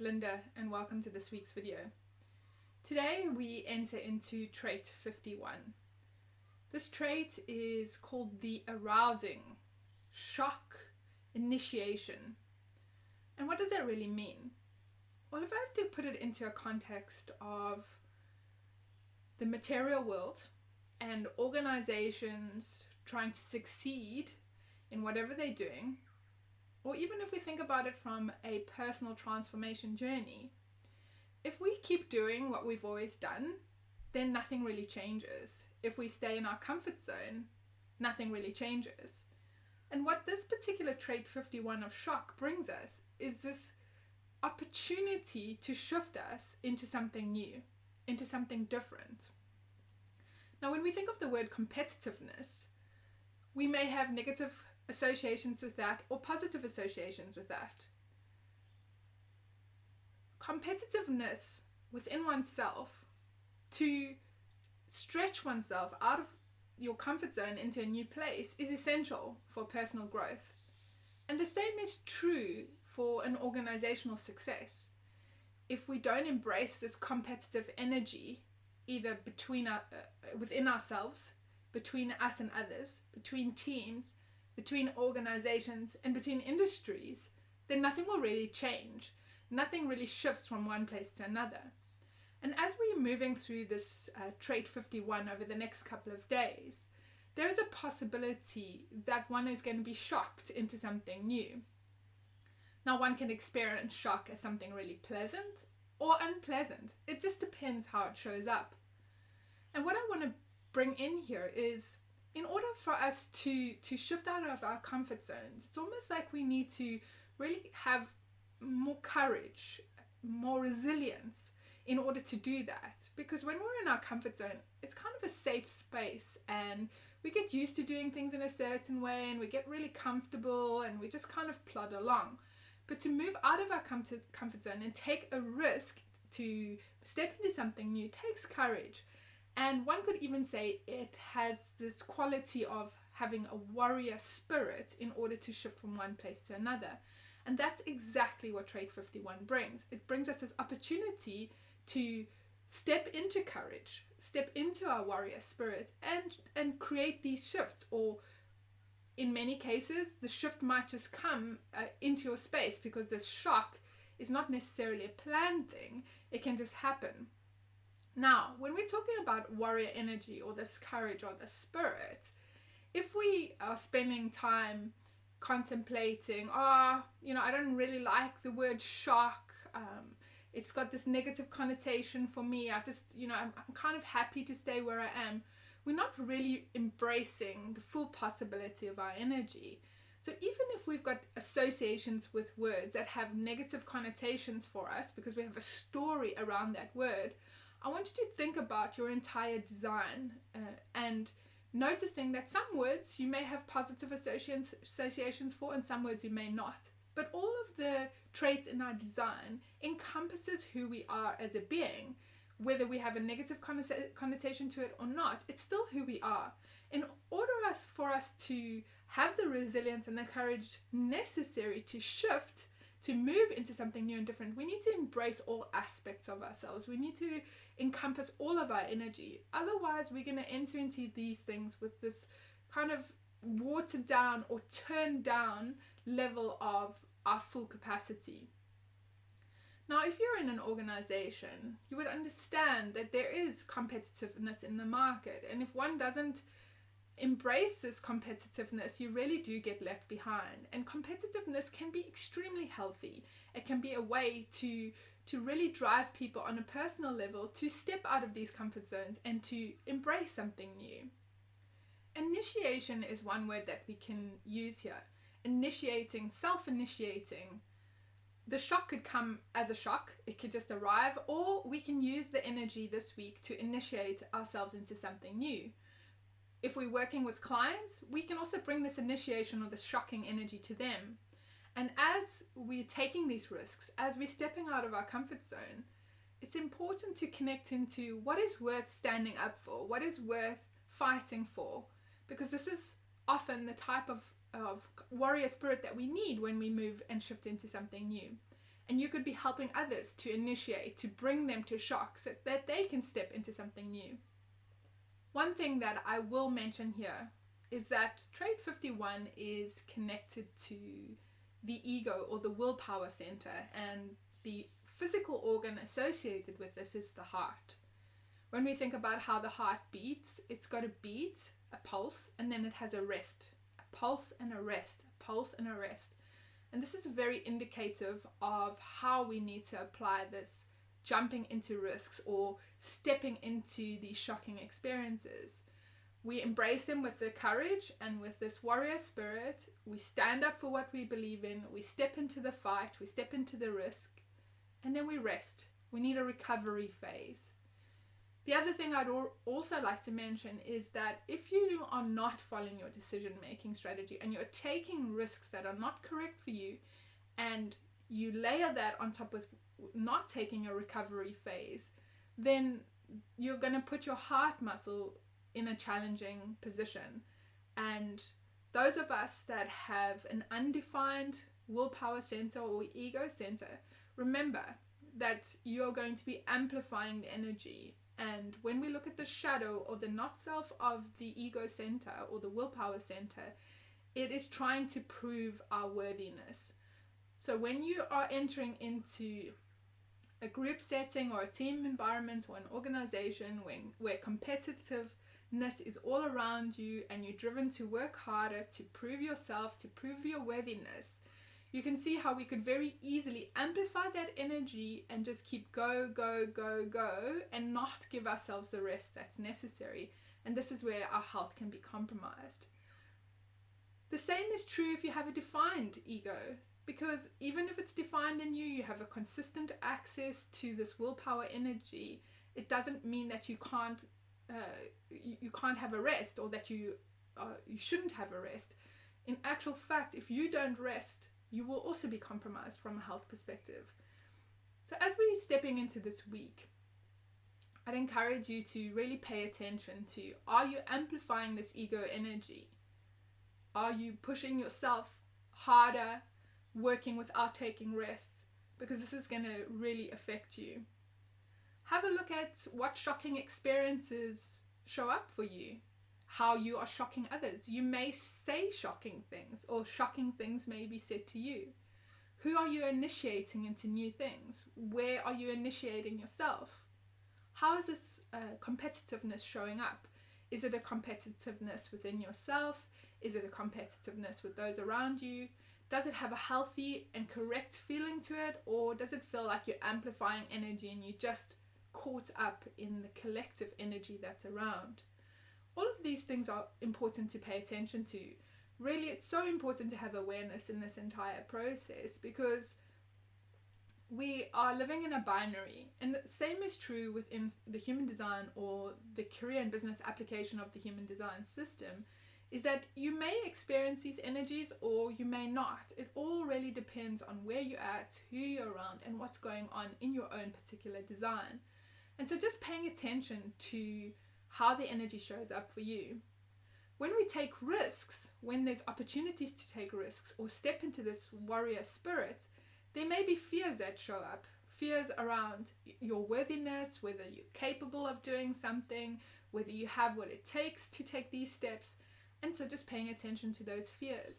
Lynda and welcome to this week's video. Today we enter into trait 51. This trait is called the arousing, shock, initiation. And what does that really mean? Well, if I have to put it into a context of the material world and organizations trying to succeed in whatever they're doing, or even if we think about it from a personal transformation journey, if we keep doing what we've always done, then nothing really changes. If we stay in our comfort zone, nothing really changes. And what this particular trait 51 of shock brings us is this opportunity to shift us into something new, into something different. Now, when we think of the word competitiveness, we may have negative associations with that or positive associations with that. Competitiveness within oneself, to stretch oneself out of your comfort zone into a new place, is essential for personal growth. And the same is true for an organizational success. If we don't embrace this competitive energy, either within ourselves, between us and others, between teams, between organizations, and between industries, then nothing will really change. Nothing really shifts from one place to another. And as we're moving through this trait 51 over the next couple of days, there is a possibility that one is going to be shocked into something new. Now, one can experience shock as something really pleasant or unpleasant. It just depends how it shows up. And what I want to bring in here is, in order for us to shift out of our comfort zones, it's almost like we need to really have more courage, more resilience in order to do that. Because when we're in our comfort zone, it's kind of a safe space and we get used to doing things in a certain way and we get really comfortable and we just kind of plod along. But to move out of our comfort zone and take a risk to step into something new takes courage. And one could even say it has this quality of having a warrior spirit in order to shift from one place to another. And that's exactly what trait 51 brings. It brings us this opportunity to step into courage, step into our warrior spirit and create these shifts. Or in many cases, the shift might just come into your space because this shock is not necessarily a planned thing. It can just happen. Now, when we're talking about warrior energy or this courage or the spirit, if we are spending time contemplating, I don't really like the word shock, it's got this negative connotation for me, I'm kind of happy to stay where I am, we're not really embracing the full possibility of our energy. So even if we've got associations with words that have negative connotations for us because we have a story around that word, I want you to think about your entire design and noticing that some words you may have positive associations for and some words you may not. But all of the traits in our design encompasses who we are as a being. Whether we have a negative connotation to it or not, it's still who we are. In order for us to have the resilience and the courage necessary to shift, to move into something new and different, we need to embrace all aspects of ourselves. We need to encompass all of our energy. Otherwise, we're going to enter into these things with this kind of watered down or turned down level of our full capacity. Now, if you're in an organization, you would understand that there is competitiveness in the market. And if one doesn't embrace this competitiveness, you really do get left behind. And competitiveness can be extremely healthy. It can be a way to really drive people on a personal level to step out of these comfort zones and to embrace something new. Initiation is one word that we can use here. Initiating, self-initiating. The shock could come as a shock, it could just arrive, or we can use the energy this week to initiate ourselves into something new. If we're working with clients, we can also bring this initiation or this shocking energy to them. And as we're taking these risks, as we're stepping out of our comfort zone, it's important to connect into what is worth standing up for, what is worth fighting for, because this is often the type of warrior spirit that we need when we move and shift into something new. And you could be helping others to initiate, to bring them to shock so that they can step into something new. One thing that I will mention here is that trait 51 is connected to the ego or the willpower center, and the physical organ associated with this is the heart. When we think about how the heart beats, it's got a beat, a pulse, and then it has a rest. A pulse and a rest, a pulse and a rest. And this is very indicative of how we need to apply this jumping into risks or stepping into these shocking experiences. We embrace them with the courage and with this warrior spirit. We stand up for what we believe in. We step into the fight. We step into the risk. And then we rest. We need a recovery phase. The other thing I'd also like to mention is that if you are not following your decision-making strategy and you're taking risks that are not correct for you, and you layer that on top of not taking a recovery phase, then you're going to put your heart muscle in a challenging position. And those of us that have an undefined willpower center or ego center, remember that you're going to be amplifying the energy. And when we look at the shadow or the not self of the ego center or the willpower center, it is trying to prove our worthiness. So when you are entering into a group setting or a team environment or an organization where competitiveness is all around you and you're driven to work harder, to prove yourself, to prove your worthiness, you can see how we could very easily amplify that energy and just keep go, and not give ourselves the rest that's necessary. And this is where our health can be compromised. The same is true if you have a defined ego, because even if it's defined in you, you have a consistent access to this willpower energy. It doesn't mean that you can't have a rest, or that you shouldn't have a rest. In actual fact, if you don't rest, you will also be compromised from a health perspective. So as we're stepping into this week, I'd encourage you to really pay attention to, are you amplifying this ego energy? Are you pushing yourself harder, working without taking rests? Because this is going to really affect you. Have a look at what shocking experiences show up for you, how you are shocking others. You may say shocking things, or shocking things may be said to you. Who are you initiating into new things? Where are you initiating yourself? How is this competitiveness showing up? Is it a competitiveness within yourself? Is it a competitiveness with those around you? Does it have a healthy and correct feeling to it? Or does it feel like you're amplifying energy and you're just caught up in the collective energy that's around? All of these things are important to pay attention to. Really, it's so important to have awareness in this entire process, because we are living in a binary, and the same is true within the human design or the career and business application of the human design system, is that you may experience these energies or you may not. It all really depends on where you're at, who you're around, and what's going on in your own particular design. And so just paying attention to how the energy shows up for you. When we take risks, when there's opportunities to take risks or step into this warrior spirit, there may be fears that show up. Fears around your worthiness, whether you're capable of doing something, whether you have what it takes to take these steps. And so just paying attention to those fears.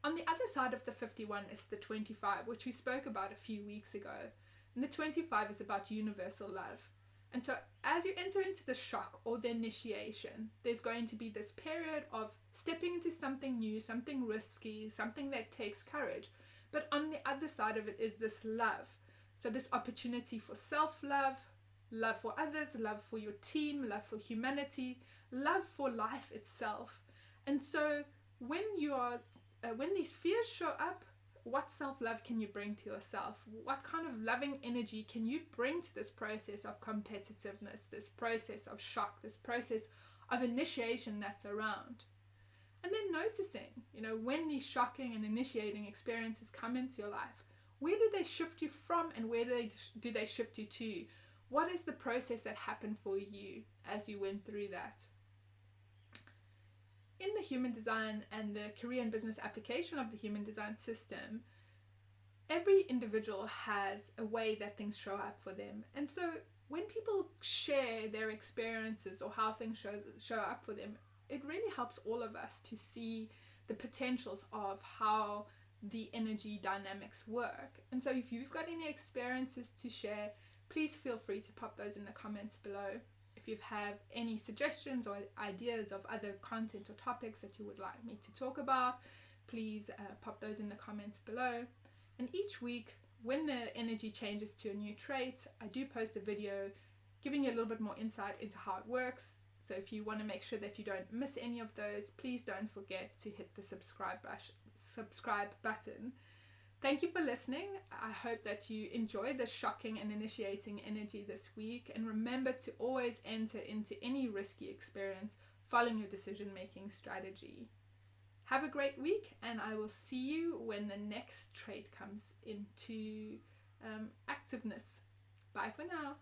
On the other side of the 51 is the 25, which we spoke about a few weeks ago. And the 25 is about universal love. And so as you enter into the shock or the initiation, there's going to be this period of stepping into something new, something risky, something that takes courage. But on the other side of it is this love. So this opportunity for self-love, love for others, love for your team, love for humanity, love for life itself. And so when these fears show up, what self-love can you bring to yourself? What kind of loving energy can you bring to this process of competitiveness, this process of shock, this process of initiation that's around? And then noticing, when these shocking and initiating experiences come into your life, where do they shift you from and where do they shift you to? What is the process that happened for you as you went through that? In the human design and the career and business application of the human design system, every individual has a way that things show up for them. And so when people share their experiences or how things show up for them, it really helps all of us to see the potentials of how the energy dynamics work. And so if you've got any experiences to share, please feel free to pop those in the comments below. If you have any suggestions or ideas of other content or topics that you would like me to talk about, please pop those in the comments below. And each week, when the energy changes to a new trait, I do post a video giving you a little bit more insight into how it works. So if you want to make sure that you don't miss any of those, please don't forget to hit the subscribe button. Thank you for listening. I hope that you enjoyed the shocking and initiating energy this week. And remember to always enter into any risky experience following your decision-making strategy. Have a great week, and I will see you when the next trait comes into activeness. Bye for now.